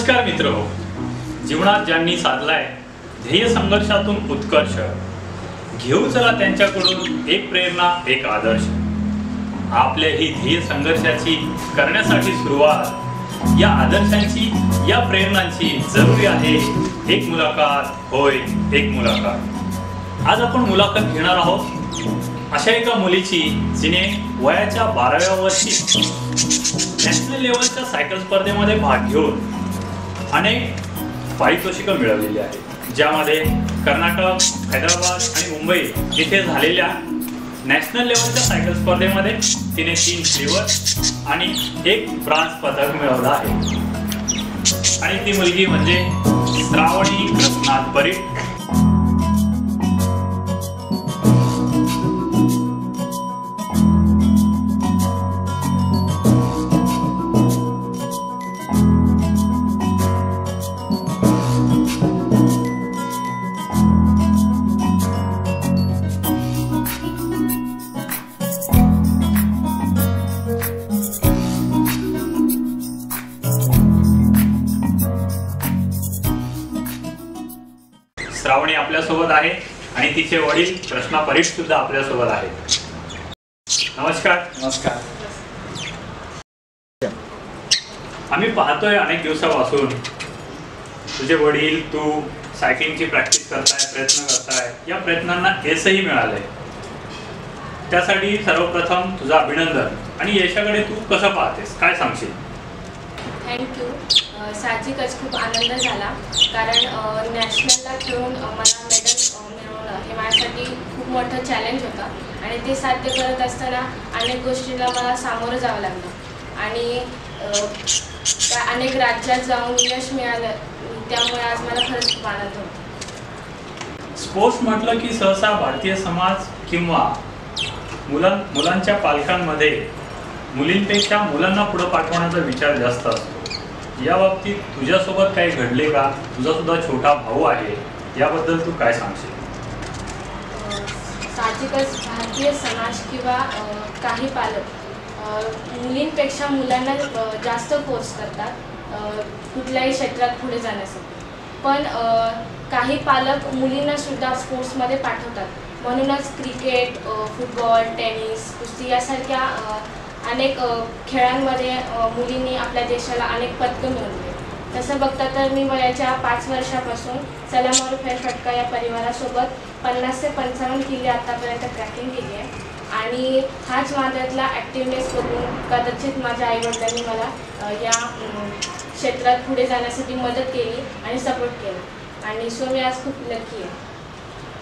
नमस्कार मित्रहो, जीवनात ज्यांनी साधलाय ध्येय संघर्षातून उत्कर्ष, घेऊ चला त्यांच्याकडून एक प्रेरणा एक आदर्श। आपल्या ही ध्येय संघर्षाची करण्यासाठी सुरुवात या आदर्शांची या प्रेरणांची जरुरी आहे एक मुलाखत, होय एक मुलाखत। आज आपण मुलाखत घेणार आहोत अशा एका मुलीची जिने वयाच्या 12व्या वर्षी नॅशनल लेवलच्या सायकल स्पर्धेमध्ये भाग घेऊन अनेक पारितोषिकं मिळवलेली आहेत, ज्यामध्ये कर्नाटक, हैदराबाद आणि मुंबई येथे झालेल्या नॅशनल लेवलच्या सायकल स्पर्धेमध्ये तिने 3 सिल्वर आणि 1 ब्रॉन्झ पदक मिळवलं आहे। आणि ती मुलगी म्हणजे श्रावणी कृष्णात परीट। श्रावणी आपल्या सोबत आहे आणि तिचे वडील कृष्णा परीट सुद्धा आपल्या सोबत आहेत। नमस्कार। नमस्कार। आम्ही पाहतोय अनेक दिवसापासून तुझे वडील तू सायकलिंगची प्रॅक्टिस करताय, प्रयत्न करताय, या प्रयत्नांना यशही मिळालंय। त्यासाठी सर्वप्रथम तुझं अभिनंदन आणि यशाकडे तू कसं पाहतेस, काय सांगशील? थँक्यू। साहजिकच खूप आनंद झाला, कारण नॅशनलला खेळून मला मेडल मिळवणं हे माझ्यासाठी खूप मोठं चॅलेंज होतं आणि ते साध्य करत असताना अनेक गोष्टींना मला सामोरं जावं लागलं आणि त्या अनेक राज्यात जाऊन यश मिळालं, त्यामुळे आज मला खरंच खूप आनंद होतो। स्पोर्ट्स म्हटलं की सहसा भारतीय समाज किंवा मुलांच्या पालकांमध्ये मुलींपेक्षा मुलांना पुढे पाठवण्याचा विचार जास्त असतो। या बाबतीत तुझ्यासोबत काही घडले का? तुझा सुद्धा छोटा भाऊ आहे, याबद्दल तू काय सांगशील? साहजिकच भारतीय समाज किंवा काही पालक मुलींपेक्षा मुलांना जास्त फोर्स करतात कुठल्याही क्षेत्रात पुढे जाण्यासाठी, पण काही पालक मुलींना सुद्धा स्पोर्ट्समध्ये पाठवतात। म्हणूनच क्रिकेट, फुटबॉल, टेनिस, कुस्ती यासारख्या अनेक खेळांमध्ये मुलींनी आपल्या देशाला अनेक पदकं मिळवली। तसं बघता तर मी वयाच्या 5 वर्षापासून सलाम और फेरफटका या परिवारासोबत 50 ते 55 किल्ले आतापर्यंत ट्रॅकिंग केली आहे आणि हाच माझ्यातला ॲक्टिवनेस बघून कदाचित माझ्या आईवडिलांनी मला या क्षेत्रात पुढे जाण्यासाठी मदत केली आणि सपोर्ट केला आणि सो मी आज खूप लकी आहे।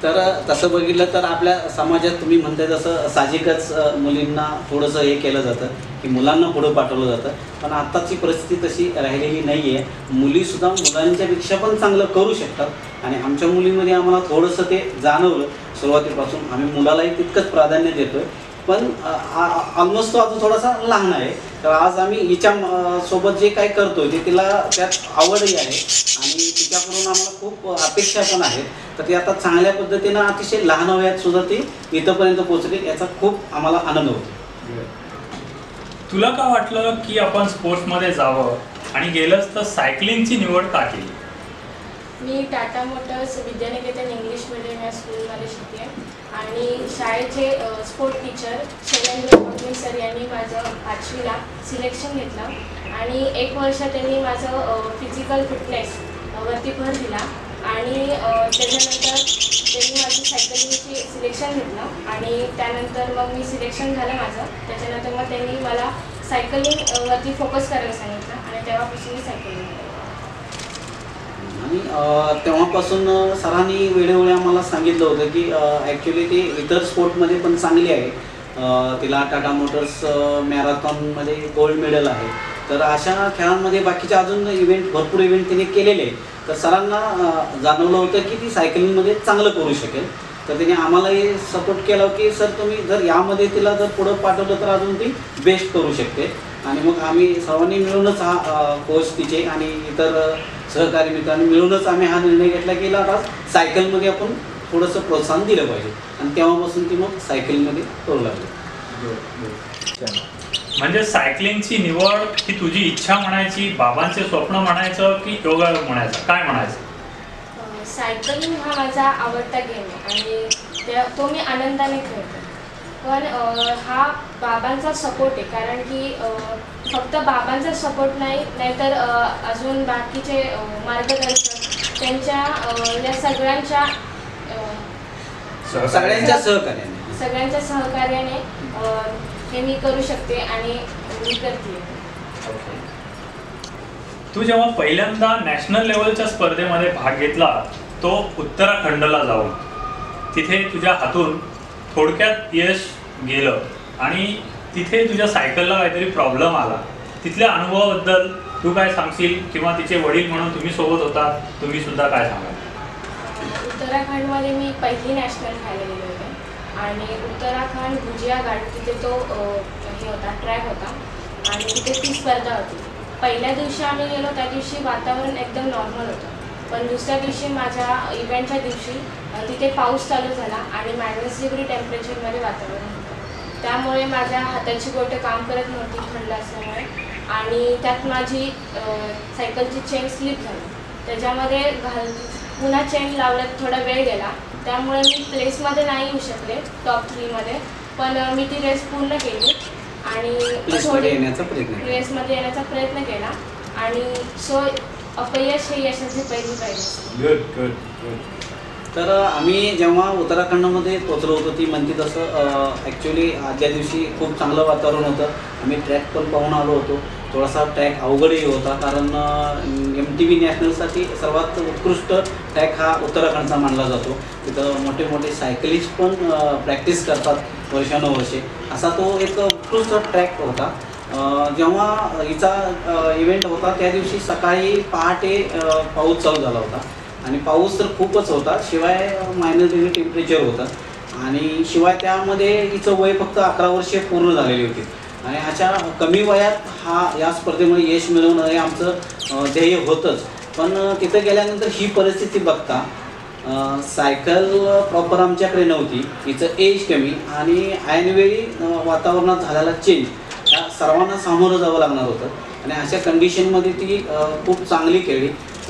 तर तसं बघितलं तर आपल्या समाजात तुम्ही म्हणताय तसं साहजिकच मुलींना थोडंसं हे केलं जातं की मुलांना पुढं पाठवलं जातं, पण आत्ताची परिस्थिती तशी राहिलेली नाही आहे। मुलीसुद्धा मुलांच्यापेक्षा पण चांगलं करू शकतात आणि आमच्या मुलींमध्ये आम्हाला थोडंसं ते जाणवलं सुरुवातीपासून। आम्ही मुलालाही तितकंच प्राधान्य देतो आहे, पण ऑलमोस्ट तो अजून थोडासा लहान आहे, तर आज आम्ही हिच्या सोबत जे काही करतो ते तिला त्यात आवडही आहे आणि तिच्याकडून आम्हाला खूप अपेक्षा पण आहेत, तर ती आता चांगल्या पद्धतीनं अतिशय लहान वयात सुद्धा ती इथंपर्यंत पोहोचली, याचा खूप आम्हाला आनंद होतो। तुला का वाटलं की आपण स्पोर्ट्समध्ये जावं आणि गेलंच तर सायकलिंगची निवड का केली? मी टाटा मोटर्स विद्यानिकेतन इंग्लिश मीडियम या स्कूलमध्ये शिकते आणि शाळेचे sport teacher Shailendra Patni sir यांनी माझं 8वीला सिलेक्शन घेतलं आणि 1 वर्ष त्यांनी माझं फिजिकल फिटनेस वरती भर दिला आणि त्याच्यानंतर त्यांनी माझी सायकलिंगची सिलेक्शन घेतलं आणि त्यानंतर मग मी सिलेक्शन झालं माझं। त्याच्यानंतर मग त्यांनी मला सायकलिंगवरती फोकस करायला सांगितलं आणि तेव्हापासून मी सायकलिंग आणि तेव्हापासून सरांनी वेळोवेळी आम्हाला सांगितलं होतं की ॲक्च्युली ती इतर स्पोर्टमध्ये पण चांगली आहे, तिला टाटा मोटर्स मॅरेथॉनमध्ये गोल्ड मेडल आहे, तर अशा खेळांमध्ये बाकीचे अजून इव्हेंट भरपूर इव्हेंट तिने केलेले आहे, तर सरांना जाणवलं होतं की ती सायकलिंगमध्ये चांगलं करू शकेल, तर तिने आम्हालाही सपोर्ट केला की सर तुम्ही जर यामध्ये तिला जर पुढं पाठवलं तर अजून ती बेस्ट करू शकते। आणि मग आम्ही सर्वांनी मिळूनच हा कोच तिचे आणि इतर सहकारी मित्रांनी मिळूनच आम्ही हा निर्णय घेतला की आता सायकलमध्ये आपण थोडंसं प्रोत्साहन दिलं पाहिजे आणि तेव्हापासून ती मग सायकलमध्ये करू लागली। म्हणजे सायकलिंगची निवड ही तुझी इच्छा म्हणायची, बाबांचे स्वप्न म्हणायचं की योगायोग म्हणायचं, काय म्हणायचं? सायकलिंग हा माझा आवडता गेम आहे आणि तो मी आनंदाने खेळते. पण हा बाबांचा सपोर्ट आहे, कारण की फक्त बाबांचा सपोर्ट नाहीतर अजून बाकीचे मार्गदर्शक त्यांच्या या सगळ्यांच्या सहकार्याने हे मी करू शकते आणि मी करते. तू जेव्हा पहिल्यांदा नॅशनल लेवलच्या स्पर्धेमध्ये भाग घेतला तो उत्तराखंडला जाऊन, तिथे तुझ्या हातून थोडक्यात यश गेलं आणि तिथे तुझ्या सायकलला काहीतरी प्रॉब्लेम आला. तिथल्या अनुभवाबद्दल तू काय सांगशील, किंवा तिचे वडील म्हणून तुम्ही सोबत होता, तुम्ही सुद्धा काय सांगाल? उत्तराखंडमध्ये मी पहिली नॅशनल खेळायला गेले होते आणि उत्तराखंड भुजिया घाट तिथे तो हे होता, ट्रॅक होता आणि तिथे ती स्पर्धा होती. पहिल्या दिवशी आम्ही गेलो त्या दिवशी वातावरण एकदम नॉर्मल होतं, पण दुसऱ्या दिवशी माझ्या इव्हेंटच्या दिवशी तिथे पाऊस चालू झाला आणि -डिग्री टेम्परेचरमध्ये वातावरण होतं. त्यामुळे माझ्या हाताची बोटं काम करत नव्हती थंड असल्यामुळे, आणि त्यात माझी सायकलची चेन स्लिप झाली. त्याच्यामध्ये पुन्हा चेन लावण्यात थोडा वेळ गेला, त्यामुळे मी प्लेसमध्ये नाही येऊ शकले टॉप 3मध्ये, पण मी ती रेस पूर्ण केली आणि प्लेसमध्ये येण्याचा प्रयत्न केला आणि सो अपयश हे यशाची पहिली पायरी. Good good good. तर आम्ही जेव्हा उत्तराखंडमध्ये पोचलो होतो, ती म्हणते तसं ॲक्च्युली आजच्या दिवशी खूप चांगलं वातावरण होतं. आम्ही ट्रॅक पण पाहून आलो होतो. थोडासा ट्रॅक अवघडही होता, कारण MTB नॅशनलसाठी सर्वात उत्कृष्ट ट्रॅक हा उत्तराखंडचा मानला जातो. तिथं मोठे मोठे सायकलिस्ट पण प्रॅक्टिस करतात वर्षानुवर्षे. असा तो एक उत्कृष्ट ट्रॅक होता. जेव्हा हिचा इव्हेंट होता त्या दिवशी सकाळी पहाटे पाऊस चालू झाला होता आणि पाऊस तर खूपच होता, शिवाय -डिग्री टेम्परेचर होतं आणि शिवाय त्यामध्ये हिचं वय फक्त 11 वर्षे पूर्ण झालेली होती आणि अशा कमी वयात या स्पर्धेमध्ये यश मिळवणं हे आमचं ध्येय होतंच. पण तिथं गेल्यानंतर ही परिस्थिती बघता सायकल प्रॉपर आमच्याकडे नव्हती, हिचं एज कमी आणि ऐनवेळी वातावरणात झालेला चेंज या सर्वांना सामोरं जावं लागणार होतं आणि अशा कंडिशनमध्ये ती खूप चांगली खेळली.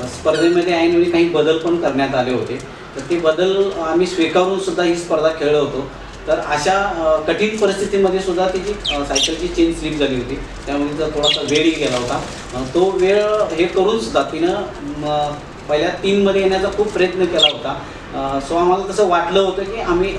स्पर्धेमध्ये ऐनवेळी काही बदल पण करण्यात आले होते, तर ते बदल आम्ही स्वीकारून सुद्धा ही स्पर्धा खेळलो होतो. तर अशा कठीण परिस्थितीमध्ये सुद्धा तिची सायकलची चेन स्लिप झाली होती, त्यामुळे तिचा थोडासा वेळही गेला होता. तो वेळ हे करून सुद्धा तिनं पहिल्या 3मध्ये येण्याचा खूप प्रयत्न केला होता. सो आम्हाला तसं वाटलं होतं की आम्ही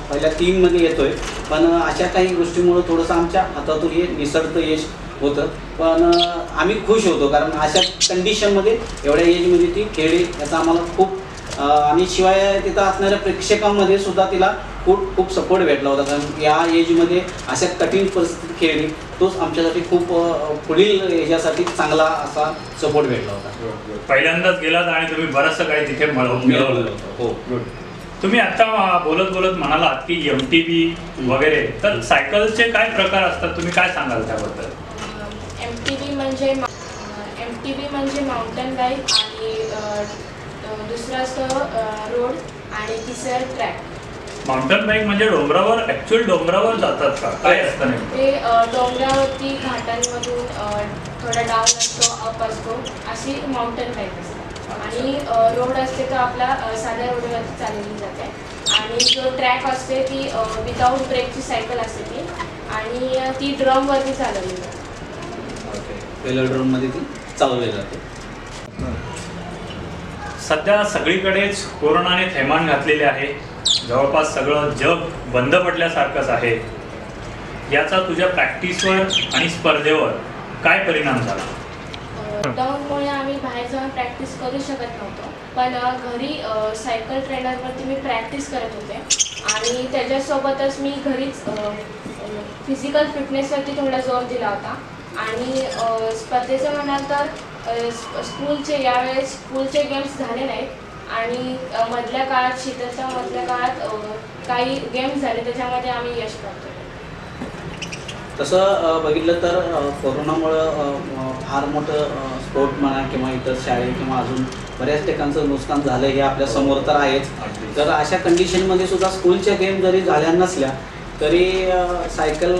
पहिल्या 3मध्ये येतोय, पण अशा काही गोष्टीमुळं थोडंसं आमच्या हातातून हे निसटतं यश होतं. पण आम्ही खुश होतो, कारण अशा कंडिशनमध्ये एवढ्या एजमध्ये ती खेळली याचा आम्हाला खूप आणि शिवाय तिथं असणाऱ्या प्रेक्षकांमध्ये सुद्धा तिला खूप सपोर्ट भेटला होता, कारण या एजमध्ये अशा कठीण परिस्थितीत खेळली, तोच आमच्यासाठी खूप पुढील ह्याच्यासाठी चांगला असा सपोर्ट भेटला होता. पहिल्यांदाच गेलात आणि तुम्ही बरंचसं काही तिथे मिळवलं होतं. हो, गुड. तुम्ही आता बोलत बोलत म्हणालात की MTB वगैरे, तर सायकलचे काय प्रकार असतात, तुम्ही काय सांगाल त्याबद्दल? MTB म्हणजे माउंटेन बाईक आणि दुसरं असतं रोड आणि तिसरं ट्रॅक. माउंटेन बाईक म्हणजे डोंगरावर, ॲक्च्युअल डोंगरावर जातात का, काय असतं नेमकं? ते डोंगरावरती घाटांमधून थोडा डाऊन असतो, अप असतो, अशी माउंटेन बाईक असते. आणि रोड असते तो आपला साध्या रोडवरती चालवली जाते आणि जो ट्रॅक असते ती विदाऊट ब्रेकची सायकल असते ती, आणि ती ड्रमवरती चालवली जाते. वेलोड्रोममध्ये ती चालवली जाते. सध्या सगळीकडेच कोरोनाने थैमान घातलेले आहे, जवळपास सगळं जग बंद पडल्यासारखंच आहे. याचा तुझ्या प्रॅक्टिसवर आणि स्पर्धेवर काय परिणाम झाला? लॉकडाऊनमुळे आम्ही बाहेर जाऊन प्रॅक्टिस करू शकत नव्हतो, पण घरी सायकल ट्रेनरवरती मी प्रॅक्टिस करत होते आणि त्याच्यासोबतच मी घरीच फिजिकल फिटनेसवरती थोडा जोर दिला होता. आणि स्पर्धेचं म्हणाल तर यावेळेस स्कूलचे गेम्स झाले नाहीत आणि मधल्या काळात शीतलच्या मधल्या काळात काही गेम्स झाले, त्याच्यामध्ये आम्ही यश प्राप्त केलं. तसं बघितलं तर कोरोनामुळं फार मोठं स्पोर्ट म्हणा किंवा इतर शाळे किंवा अजून बऱ्याच ठिकाणचं नुकसान झालं हे आपल्या समोर तर आहेच. तर अशा कंडिशनमध्ये सुद्धा स्कूलच्या गेम जरी झाल्या नसल्या तरी सायकल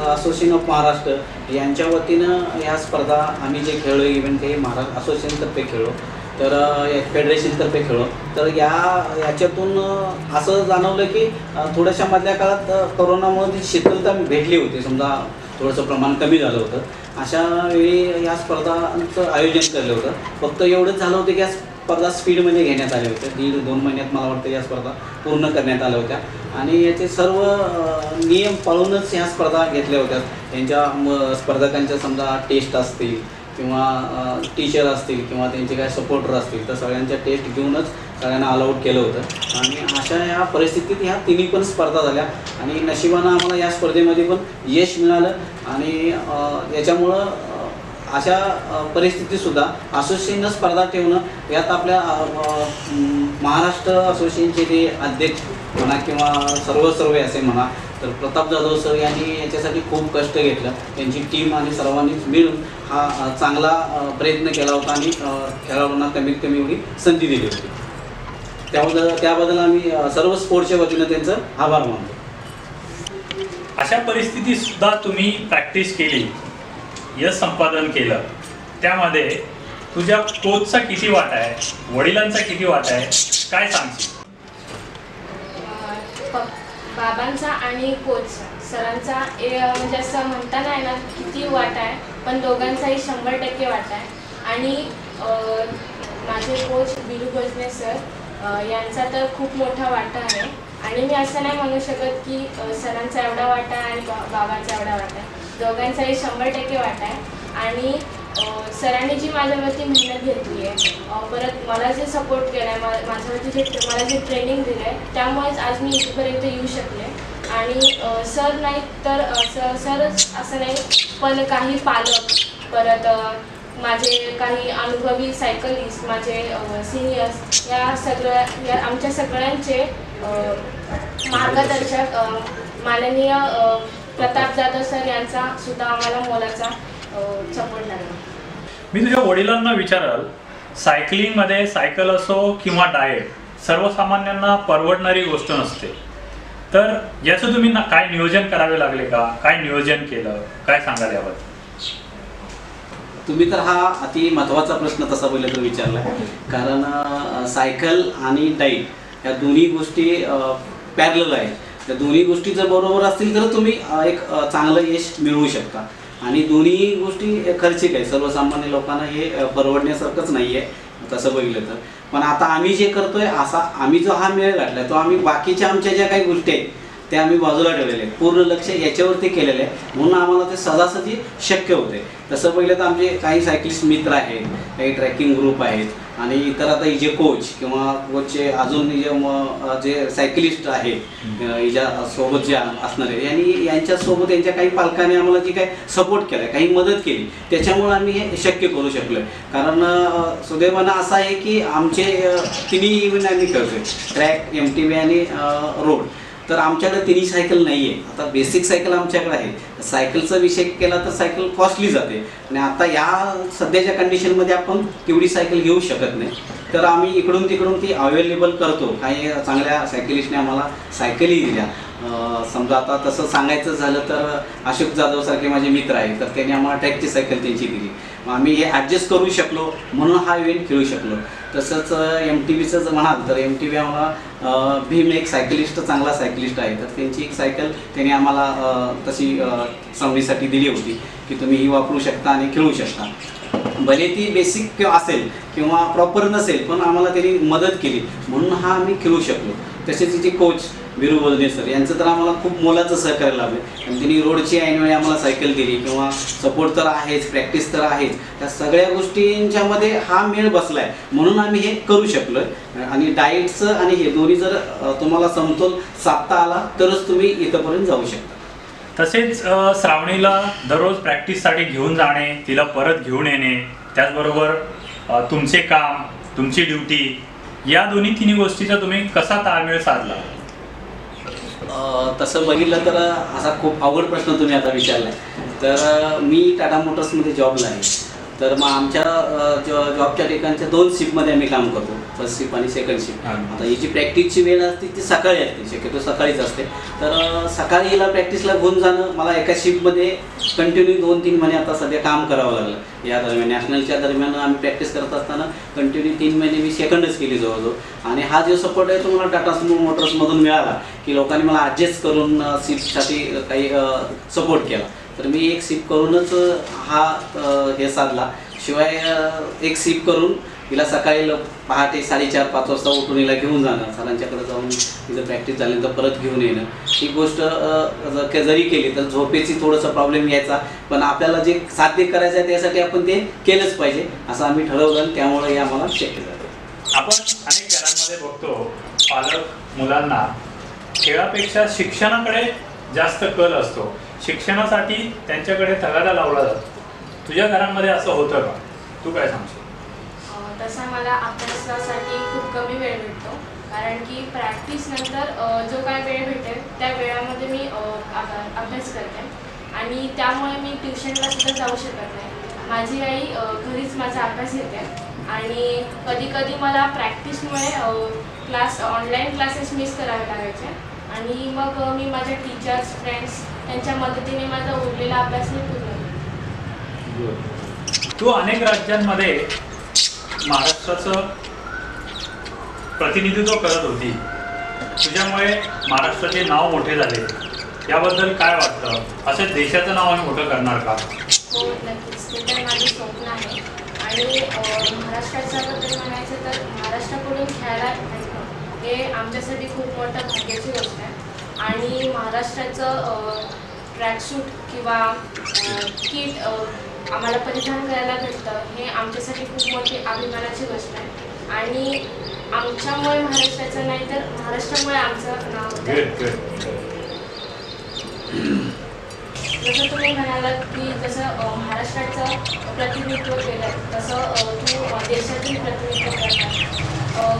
असोसिएशन ऑफ महाराष्ट्र यांच्या वतीनं ह्या स्पर्धा आम्ही जे खेळलो इव्हेंट ते महाराष्ट्र असोसिएशनतर्फे खेळलो, तर फेडरेशनतर्फे खेळलो. तर याच्यातून असं जाणवलं की थोड्याशा मधल्या काळात कोरोनामुळे जी शिथिलता भेटली होती, समजा थोडंसं प्रमाण कमी झालं होतं. अशा वेळी या स्पर्धांचं आयोजन केलं होतं. फक्त एवढंच झालं होतं की या स्पर्धा स्पीडमध्ये घेण्यात आल्या होत्या. 1.5-2 महिन्यात मला वाटतं या स्पर्धा पूर्ण करण्यात आल्या होत्या आणि याचे सर्व नियम पाळूनच ह्या स्पर्धा घेतल्या होत्या. त्यांच्या स्पर्धकांच्या समजा टेस्ट असतील किंवा टीचर असतील किंवा त्यांचे काय सपोर्टर असतील, तर सगळ्यांच्या टेस्ट घेऊनच सगळ्यांना अलाउड केलं होतं. आणि अशा ह्या परिस्थितीत ह्या तिन्ही पण स्पर्धा झाल्या आणि नशिबानं आम्हाला या स्पर्धेमध्ये पण यश मिळालं. आणि याच्यामुळं अशा परिस्थितीतसुद्धा असोसिएशननं स्पर्धा ठेवणं यात आपल्या महाराष्ट्र असोसिएशनचे जे अध्यक्ष म्हणा किंवा सर्वे असे म्हणा, तर प्रताप जाधव सर यांनी याच्यासाठी खूप कष्ट घेतलं. त्यांची टीम आणि सर्वांनीच मिळून हा चांगला प्रयत्न केला होता आणि खेळाडूंना कमीत कमी एवढी संधी दिली होती. त्याबद्दल आम्ही सर्व स्पोर्ट्सच्या वतीनं त्यांचं आभार मानतो. अशा परिस्थितीत सुद्धा तुम्ही प्रॅक्टिस केली, यश संपादन केलं, त्यामध्ये तुझ्या कोचचा किती वाटा आहे, वडिलांचा किती वाटा आहे, काय सांगशील? बाबांचा आणि कोचचा सरांचा म्हणजे असं म्हणता नाही ना किती वाटा आहे, पण दोघांचाही 100% वाटा आहे. आणि माझे कोच बिरू भोजने सर यांचा तर खूप मोठा वाटा आहे. आणि मी असं नाही म्हणू शकत की सरांचा एवढा वाटा आहे आणि बाबांचा एवढा वाटा आहे. दोघांचाही 100% वाटा आहे. आणि सरांनी जी माझ्यावरती मेहनत घेतली आहे, परत मला जे सपोर्ट केला आहे, माझ्यावरती मला जे ट्रेनिंग दिलं आहे, त्यामुळेच आज मी इथपर्यंत येऊ शकले. आणि सर नाही तर सरच असं नाही, पण काही पालक, परत माझे काही अनुभवी सायकलिस्ट, माझे सिनियर्स, या आमच्या सगळ्यांचे मार्गदर्शक माननीय प्रताप जाधव सर यांचा सुद्धा आम्हाला मोलाचा सपोर्ट लागला. मी तुझ्या वडिलांना विचाराल, सायकलिंगमध्ये सायकल असो किंवा डाएट सर्वसामान्यांना परवडणारी गोष्ट नसते, तर याचं तुम्ही काय नियोजन करावे लागले का, काय नियोजन केलं, काय सांगाल यावर? तुम्ही तर हा अति महत्त्वाचा प्रश्न तसा पहिलं तर विचारला. कारण सायकल आणि डाईट या दोन्ही गोष्टी पॅरलल आहेत. त्या दोन्ही गोष्टी जर बरोबर असतील तर तुम्ही एक चांगलं यश मिळवू शकता. आणि दोन्ही गोष्टी खर्चिक आहे, सर्वसामान्य लोकांना हे परवडण्यासारखंच नाही आहे तसं बघितलं तर. पण आता आम्ही जे करतोय, असा आम्ही जो हा मेळ गाठला तो आम्ही बाकीच्या आमच्या ज्या काही गोष्टी आहेत त्या आम्ही बाजूला ठेवलेले आहेत, पूर्ण लक्ष याच्यावरती केलेलं आहे. म्हणून आम्हाला ते सहजासहजी शक्य होते. तसं पहिलं तर आमचे काही सायकलिस्ट मित्र आहेत, काही ट्रॅकिंग ग्रुप आहेत आणि इतर आता जे कोच किंवा कोचचे अजून जे सायकलिस्ट आहेत हिच्या सोबत जे असणार आहे, यांच्यासोबत यांच्या काही पालकांनी आम्हाला जी काही सपोर्ट केला, काही मदत केली, त्याच्यामुळे आम्ही हे शक्य करू शकलो. कारण सुदैवानं असं आहे की आमचे तिन्ही इव्हेंट आम्ही करतोय, ट्रॅक, MTB आणि रोड. तर आमच्याकडे तिन्ही सायकल नाही आहे. आता बेसिक सायकल आमच्याकडे आहे. सायकलचा विषय केला तर सायकल कॉस्टली जाते आणि आता या सध्याच्या कंडिशनमध्ये आपण तेवढी सायकल घेऊ शकत नाही. तर आम्ही इकडून तिकडून ती अवेलेबल करतो. काही चांगल्या सायकलिस्टने आम्हाला सायकलही दिल्या. समजा आता तसं सांगायचं झालं तर अशोक जाधव सारखे माझे मित्र आहेत, तर त्यांनी आम्हाला ट्रॅकची सायकल त्यांची दिली. आम्ही हे ॲडजस्ट करू शकलो म्हणून हा इव्हेंट खेळू शकलो. तसंच MTBचं जर म्हणाल तर MTB आम्हाला भीम एक सायकलिस्ट, चांगला सायकलिस्ट आहे, तर त्यांची एक सायकल त्यांनी आम्हाला तशी संवडीसाठी दिली होती की तुम्ही ही वापरू शकता आणि खेळू शकता. भले ती बेसिक असेल किंवा प्रॉपर नसेल, पण आम्हाला त्यांनी मदत केली म्हणून हा आम्ही खेळू शकलो. तसेच तिचे कोच बिरू बोलणे सर यांचं तर आम्हाला खूप मोलाचं सहकार्य लाभलं. आणि त्यांनी रोडची ऐनवेळी आम्हाला सायकल दिली किंवा सपोर्ट तर आहेच, प्रॅक्टिस तर आहेच. त्या सगळ्या गोष्टींच्यामध्ये हा मेळ बसला आहे म्हणून आम्ही हे करू शकलो. आणि डाएटचं आणि हे दोन्ही जर तुम्हाला समतोल साधता आला तरच तुम्ही इथंपर्यंत जाऊ शकता. तसेच श्रावणीला दररोज प्रॅक्टिससाठी घेऊन जाणे, तिला परत घेऊन येणे, त्याचबरोबर तुमचे काम, तुमची ड्युटी, या तिन्ही गोष्टीचा तुम्ही कसा ताळमेळ साधला? तसं बघितलं तर असा खूप अवघड प्रश्न तुम्ही आता विचारला आहे. तर मी टाटा मोटर्समध्ये जॉबला आहे तर मग आमच्या जॉबच्या ठिकाणच्या 2 शिफ्टमध्ये आम्ही काम करतो, फर्स्ट शिफ्ट आणि सेकंड शिफ्ट. आता ही जी प्रॅक्टिसची वेळ असते ती सकाळी असते, शक्यतो सकाळीच असते. तर सकाळी हिला प्रॅक्टिसला घेऊन जाणं मला एका शिफ्टमध्ये कंटिन्यू 2-3 महिने आता सध्या काम करावं लागलं. या दरम्यान नॅशनलच्या दरम्यान आम्ही प्रॅक्टिस करत असताना कंटिन्यू 3 महिने मी सेकंडच केली जवळजवळ. आणि हा जो सपोर्ट आहे तो मला टाटा सुमो मोटर्समधून मिळाला, की लोकांनी मला ॲडजस्ट करून शिफ्टसाठी काही सपोर्ट केला. तर मी एक शिफ्ट करूनच हे साधला. शिवाय एक शिफ्ट करून हिला सकाळी पहाटे 4:30-5 वाजता उठून हिला घेऊन जाणं, सरांच्याकडे जाऊन तिचं प्रॅक्टिस झाल्यानंतर परत घेऊन येणं, ही गोष्ट जरी केली तर झोपेची थोडंसं प्रॉब्लेम यायचा, पण आपल्याला जे साध्य करायचं आहे त्यासाठी आपण ते केलंच पाहिजे असं आम्ही ठरवलं आणि त्यामुळे हे आम्हाला शक्य झालं. आपण अनेक घरांमध्ये बघतो पालक मुलांना खेळापेक्षा शिक्षणाकडे जास्त कल असतो, शिक्षणासाठी त्यांच्याकडे तगादा लावला जातो. तुझ्या घरांमध्ये असं होतं का? तू काय सांगशील? तसा मला अभ्यासासाठी खूप कमी वेळ भेटतो, कारण की प्रॅक्टिस नंतर जो काय वेळ भेटेल त्या वेळामध्ये मी अभ्यास करते आणि त्यामुळे मी ट्युशनला सुद्धा जाऊ शकत नाही. माझी आई घरीच माझा अभ्यास घेते आणि कधी कधी मला प्रॅक्टिसमुळे ऑनलाईन क्लासेस मिस करावे लागायचे आणि मग मी माझ्या टीचर्स फ्रेंड्स यांच्या मदतीने माझा उरलेला अभ्यास मी पूर्ण केला. तू अनेक राज्यांमध्ये महाराष्ट्राचं प्रतिनिधित्व करत होती, तुझ्यामुळे महाराष्ट्राचे नाव मोठे झाले, याबद्दल काय वाटतं? असं देशाचं नाव आम्ही मोठं करणार का? हो नक्कीच, ते तर माझं स्वप्न आहे. आणि महाराष्ट्राच्याबद्दल म्हणायचं तर महाराष्ट्राकडून खेळायला भेटणं हे आमच्यासाठी खूप मोठं भाग्याची गोष्ट आहे. आणि महाराष्ट्राचं ट्रॅकसूट किंवा किट आम्हाला परिधान करायला भेटतं हे आमच्यासाठी खूप मोठी अभिमानाची गोष्ट आहे. आणि आमच्यामुळे महाराष्ट्राचं नाही तर महाराष्ट्रामुळे आमचं नाव होतं. जसं तुम्ही म्हणालात की जसं महाराष्ट्राचं प्रतिनिधित्व केलं तसं तू देशातील प्रतिनिधित्व करणार.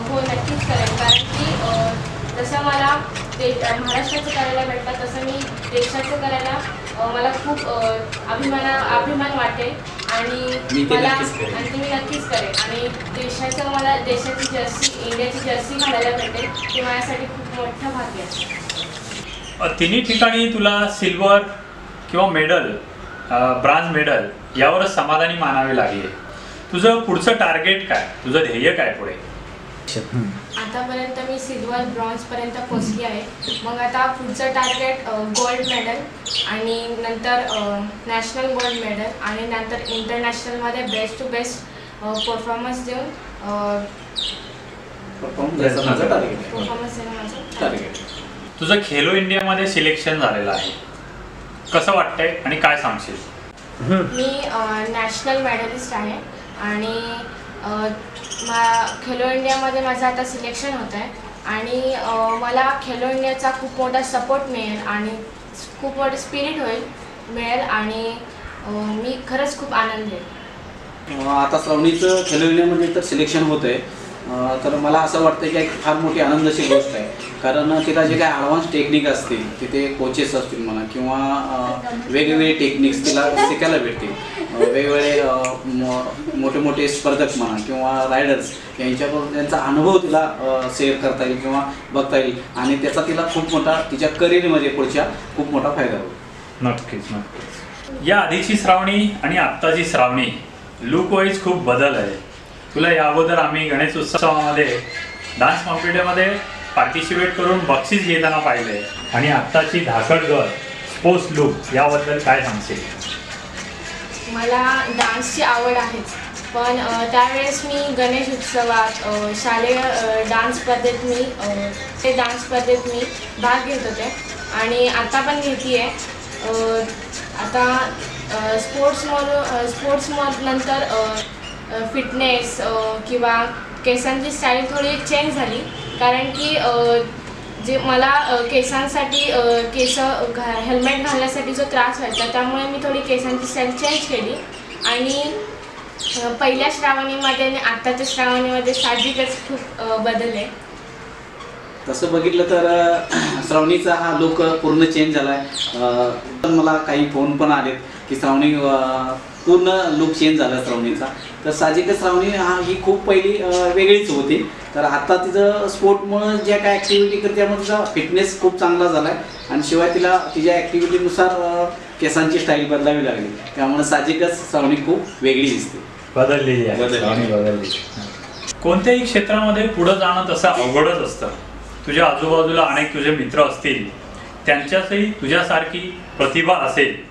हो नक्कीच करेन, कारण की जसं मला महाराष्ट्राचं करायला भेटतं तसं मी देशाचं करायला मला खूप अभिमान वाटेल आणि मी नक्कीच करेन. आणि मला देशाची जर्सी, इंडियाची जर्सी घालायला भेटेल हे माझ्यासाठी खूप मोठं भाग्य आहे. तिन्ही ठिकाणी तुला सिल्वर किंवा मेडल, ब्रॉन्झ मेडल यावरच समाधानी मानावे लागले. तुझं पुढचं टार्गेट काय, तुझं ध्येय काय पुढे? आतापर्यंत मी सिल्वर ब्रॉन्झपर्यंत पोचली आहे. मग आता पुढचं टार्गेट गोल्ड मेडल आणि नंतर नॅशनल गोल्ड मेडल आणि नंतर इंटरनॅशनलमध्ये बेस्ट टू बेस्ट परफॉर्मन्स देऊन परफॉर्मन्स देणं माझं टार्गेट. तुझं खेलो इंडियामध्ये सिलेक्शन झालेलं आहे, कसं वाटतंय आणि काय सांगशील? मी नॅशनल मेडलिस्ट आहे आणि खेलो इंडियामध्ये माझं आता सिलेक्शन होतं आहे आणि मला खेलो इंडियाचा खूप मोठा सपोर्ट मिळेल आणि खूप मोठं स्पिरिट मिळेल आणि मी खरंच खूप आनंद आहे. आता श्रावणीचं खेलो इंडियामध्ये तर सिलेक्शन होतं आहे, तर मला असं वाटतं की एक फार मोठी आनंदाची गोष्ट आहे. कारण तिला जे काय ॲडव्हान्स टेक्निक असतील, तिथे कोचेस असतील म्हणा किंवा वेगवेगळे टेक्निक्स तिला शिकायला भेटतील. वेगवेगळे मोठे मोठे स्पर्धक म्हणा किंवा रायडर्स यांच्याकडून त्यांचा अनुभव तिला शेअर करता येईल किंवा बघता येईल आणि त्याचा तिला खूप मोठा तिच्या करिअरमध्ये पुढच्या खूप मोठा फायदा होईल. नक्कीच नक्कीच. या आधीची श्रावणी आणि आत्ताची श्रावणी लुक वाईज खूप बदल आहे. तुला या अगोदर आम्ही गणेश उत्सवामध्ये डान्स कॉम्पिटिशनमध्ये पार्टिसिपेट करून बक्षीस घेताना पाहिले आणि आत्ताची धाकड गर्ल स्पोर्ट्स लुक याबद्दल काय सांगशील? मला डान्सची आवड आहेच, पण त्यावेळेस मी गणेश उत्सवात शालेय डान्स स्पर्धेत मी भाग घेत होते आणि आता पण घेते आहे. आता स्पोर्ट्समधून नंतर फिटनेस किंवा केसांची स्टाईल थोडी चेंज झाली, कारण की जे मला केसांसाठी हेल्मेट घालण्यासाठी जो त्रास व्हायचा त्यामुळे मी थोडी केसांची स्टाईल चेंज केली आणि पहिल्या श्रावणीमध्ये आणि आत्ताच्या श्रावणीमध्ये साहजिकच खूप बदल आहे. तसं बघितलं तर श्रावणीचा हा लुक पूर्ण चेंज झाला आहे. पण मला काही फोन पण आलेत की श्रावणी पूर्ण लुक चेंज झाला श्रावणीचा. तर साहजिकच श्रावणी ही खूप पहिली वेगळीच होती. तर आता तिचं स्पोर्टमुळं ज्या काय ॲक्टिव्हिटी करते त्यामुळे तिचा फिटनेस खूप चांगला झाला आहे आणि शिवाय तिला तिच्या ॲक्टिव्हिटीनुसार केसांची स्टाईल बदलावी लागली. त्यामुळे साहजिकच श्रावणी खूप वेगळी दिसते, बदललेली आहे. कोणत्याही क्षेत्रामध्ये पुढे जाणं तसं अवघडच असतं. तुझ्या आजूबाजूला अनेक तुझे मित्र असतील, त्यांच्यातही तुझ्यासारखी प्रतिभा असेल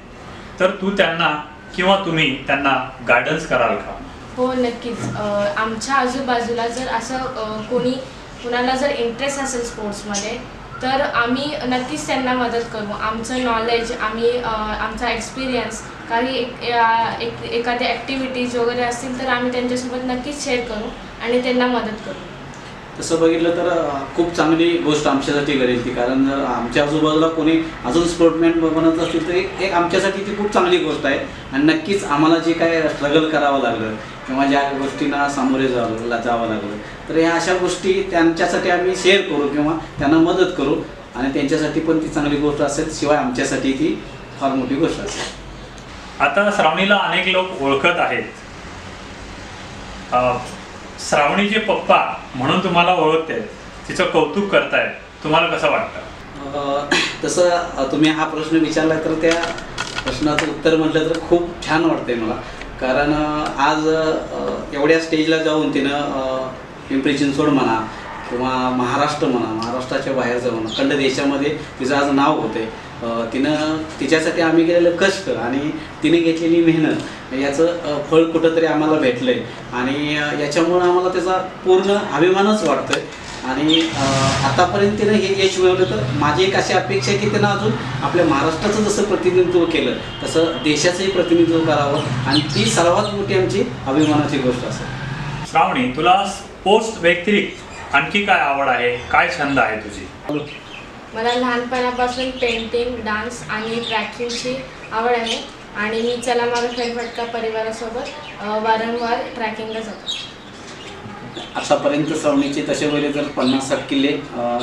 तर तू त्यांना किंवा तुम्ही त्यांना गायडन्स कराल का? हो, नक्कीच. आमच्या आजूबाजूला जर असं कुणाला जर इंटरेस्ट असेल स्पोर्ट्समध्ये तर आम्ही नक्कीच त्यांना मदत करू. आमचं नॉलेज, आमचा एक्सपिरियन्स, काही एखाद्या ॲक्टिव्हिटीज वगैरे असतील तर आम्ही त्यांच्यासोबत नक्कीच शेअर करू आणि त्यांना मदत करू. तसं बघितलं तर खूप चांगली गोष्ट आमच्यासाठी करेल ती, कारण जर आमच्या आजूबाजूला कोणी अजून स्पोर्टमॅन बनत असतील तर एक आमच्यासाठी ती खूप चांगली गोष्ट आहे. आणि नक्कीच आम्हाला जे काय स्ट्रगल करावं लागलं किंवा ज्या गोष्टींना सामोरे जावं लागलं तर ह्या अशा गोष्टी त्यांच्यासाठी आम्ही शेअर करू किंवा त्यांना मदत करू आणि त्यांच्यासाठी पण ती चांगली गोष्ट असेल, शिवाय आमच्यासाठी ती फार मोठी गोष्ट असेल. आता श्रावणीला अनेक लोक ओळखत आहेत. श्रावणीचे पप्पा म्हणून तुम्हाला ओळखते, तिचं कौतुक करतायत, तुम्हाला कसं वाटतं? तसं तुम्ही हा प्रश्न विचारला तर त्या प्रश्नाचं उत्तर म्हटलं तर खूप छान वाटतंय मला. कारण आज एवढ्या स्टेजला जाऊन तिनं पिंपरी चिंचवड म्हणा किंवा महाराष्ट्र म्हणा, महाराष्ट्राच्या बाहेर जाऊन अखंड देशामध्ये तिचं आज नाव होते. तिनं तिच्यासाठी आम्ही केलेलं कष्ट आणि तिने घेतलेली मेहनत याचं फळ कुठंतरी आम्हाला भेटलं आहे आणि याच्यामुळं आम्हाला त्याचा पूर्ण अभिमानच वाटतो आहे. आणि आतापर्यंत तिनं हे यश मिळवलं तर माझी एक अशी अपेक्षा आहे की तिनं अजून आपल्या महाराष्ट्राचं जसं प्रतिनिधित्व केलं तसं देशाचंही प्रतिनिधित्व करावं आणि ती सर्वात मोठी आमची अभिमानाची गोष्ट असेल. श्रावणी, तुला स्पोर्ट्स व्यतिरिक्त आणखी काय आवड आहे, काय छंद आहे तुझी? मला लहानपणापासून पेंटिंग, डान्स आणि ट्रॅकिंगची आवड आहे आणि मी चला माझा फेरफटका परिवारासोबत वारंवार ट्रॅकिंगला जातो. आतापर्यंत श्रावणीचे तसे वेळे तर 50-60 किल्ले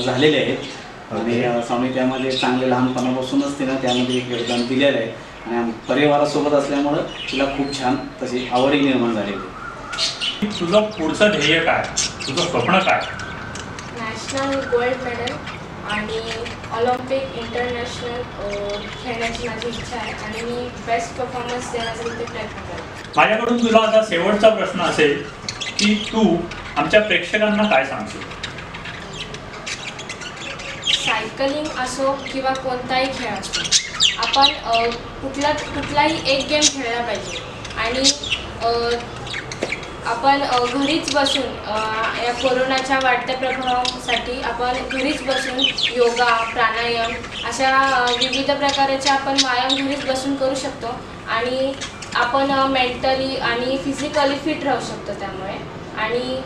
झालेले आहेत आणि श्रावणी त्यामध्ये चांगले लहानपणापासूनच तिनं त्यामध्ये एक योगदान दिलेलं आहे आणि परिवारासोबत असल्यामुळं तिला खूप छान तशी आवडही निर्माण झालेली आहे. तुझं पुढचं ध्येय काय, तुझं स्वप्न काय? नॅशनल गोल्ड मेडल आणि ऑलिम्पिक, इंटरनॅशनल खेळण्याची माझी इच्छा आहे आणि मी बेस्ट परफॉर्मन्स देण्याचा तिथे प्रयत्न करेन. माझ्याकडून तुला आता शेवटचा प्रश्न असेल की तू आमच्या प्रेक्षकांना काय सांगशील? सायकलिंग असो किंवा कोणताही खेळ असो, आपण कुठलाही एक गेम खेळला पाहिजे आणि आपण घरीच बसून या कोरोनाच्या वाढत्या प्रभावासाठी आपण घरीच बसून योगा, प्राणायाम अशा विविध प्रकारचे आपण व्यायाम घरीच बसून करू शकतो आणि आपण मेंटली आणि फिजिकली फिट राहू शकतो त्यामुळे आणि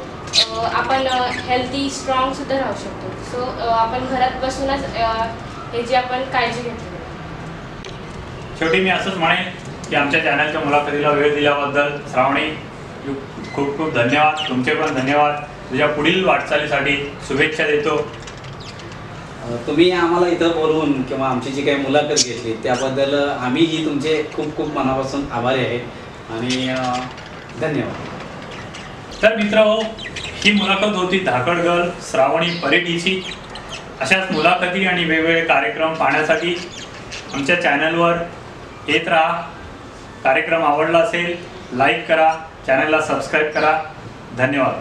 आपण हेल्दी, स्ट्रॉंगसुद्धा राहू शकतो. सो आपण घरात बसूनच ह्याची आपण काळजी घेतली. शेवटी मी असंच म्हणेन की आमच्या चॅनलच्या मुलाखतीला वेळ दिल्याबद्दल श्रावणी खूप खूप धन्यवाद. तुमचे पण धन्यवाद. तुझ्या पुढील वाटचालीसाठी शुभेच्छा देतो. तुम्ही आम्हाला इथं बोलवून किंवा आमची जी काही मुलाखत घेतली त्याबद्दल आम्हीही तुमचे खूप खूप मनापासून आभारी आहे आणि धन्यवाद. तर मित्रहो, ही मुलाखत होती धाकड गर्ल श्रावणी परिटीची. अशाच मुलाखती आणि वेगवेगळे कार्यक्रम पाहण्यासाठी आमच्या चॅनलवर येत राहा. कार्यक्रम आवडला असेल लाईक करा, चॅनलला सबस्क्राईब करा. धन्यवाद.